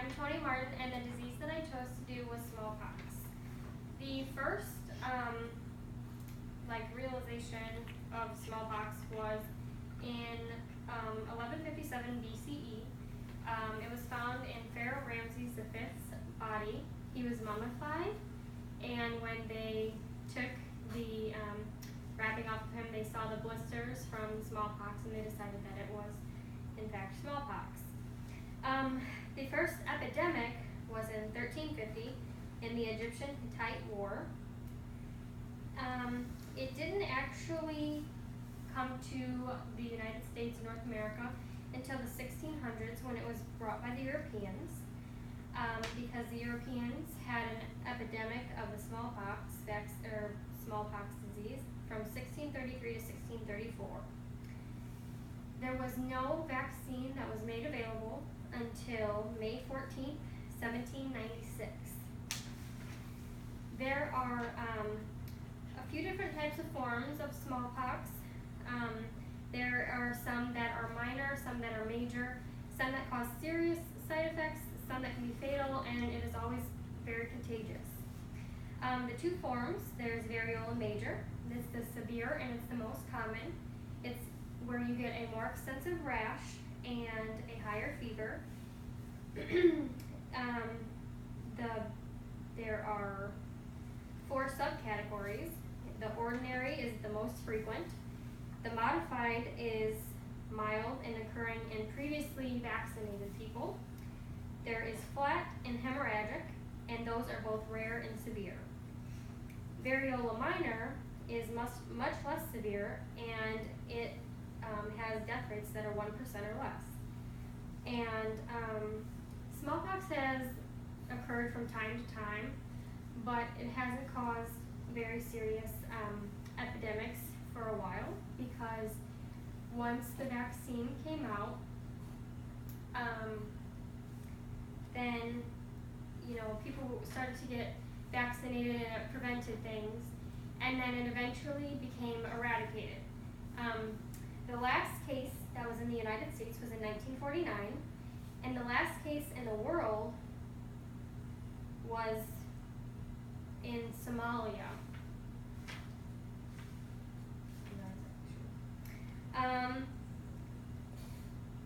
I'm Tony Martin, and the disease that I chose to do was smallpox. The first realization of smallpox was in 1157 BCE. It was found in Pharaoh Ramses V's body. He was mummified, and when they took the wrapping off of him, they saw the blisters from smallpox, and they decided that it was, in fact, smallpox. The first epidemic was in 1350 in the Egyptian-Hittite War. It didn't actually come to the United States and North America until the 1600s when it was brought by the Europeans, because the Europeans had an epidemic of the smallpox disease from 1633 to 1634. There was no vaccine that was made available until May 14th, 1796. There are a few different types of forms of smallpox. There are some that are minor, some that are major, some that cause serious side effects, some that can be fatal, and it is always very contagious. The two forms, there's variola major. It's the severe and it's the most common. It's where you get a more extensive rash and a higher fever. There are 4 subcategories. The ordinary is the most frequent. The modified is mild and occurring in previously vaccinated people. There is flat and hemorrhagic, and those are both rare and severe. Variola minor is much less severe, and it has death rates that are 1% or less. And smallpox has occurred from time to time, but it hasn't caused very serious epidemics for a while, because once the vaccine came out, then people started to get vaccinated and it prevented things, and then it eventually became eradicated. The last case that was in the United States was in 1949, and the last case in the world was in Somalia.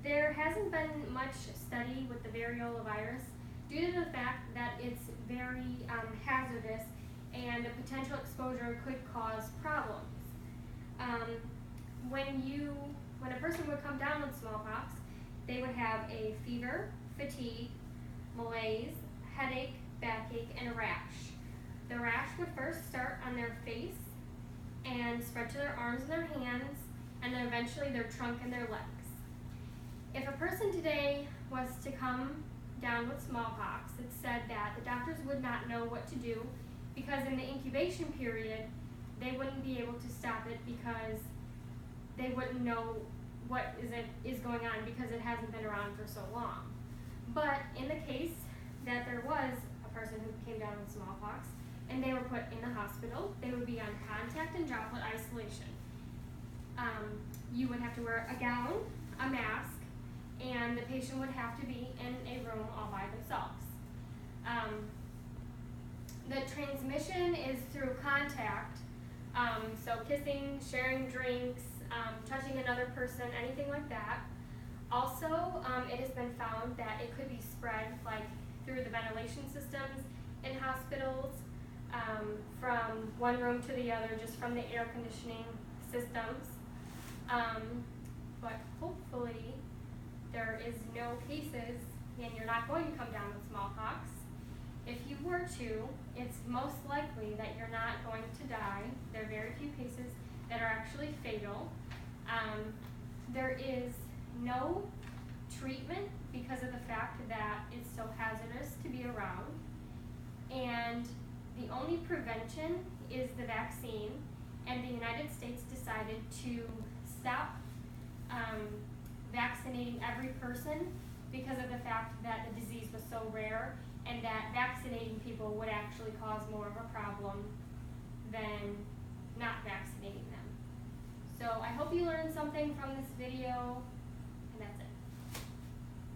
There hasn't been much study with the variola virus due to the fact that it's very hazardous, and the potential exposure could cause problems. When a person would come down with smallpox, they would have a fever, fatigue, malaise, headache, backache, and a rash. The rash would first start on their face and spread to their arms and their hands, and then eventually their trunk and their legs. If a person today was to come down with smallpox, it's said that the doctors would not know what to do, because in the incubation period, they wouldn't be able to stop it, because they wouldn't know what is going on, because it hasn't been around for so long. But in the case that there was a person who came down with smallpox and they were put in the hospital, they would be on contact and droplet isolation. You would have to wear a gown, a mask, and the patient would have to be in a room all by themselves. The transmission is through contact, so kissing, sharing drinks, touching another person, anything like that. Also, it has been found that it could be spread through the ventilation systems in hospitals, from one room to the other, just from the air conditioning systems. But hopefully there is no cases, and you're not going to come down with smallpox. If you were to, it's most likely that you're not going to die. There are very few cases that are actually fatal. There is no treatment because of the fact that it's so hazardous to be around, and the only prevention is the vaccine, and the United States decided to stop vaccinating every person because of the fact that the disease was so rare, and that vaccinating people would actually cause more of a problem than not vaccinating them. So I hope you learned something from this video.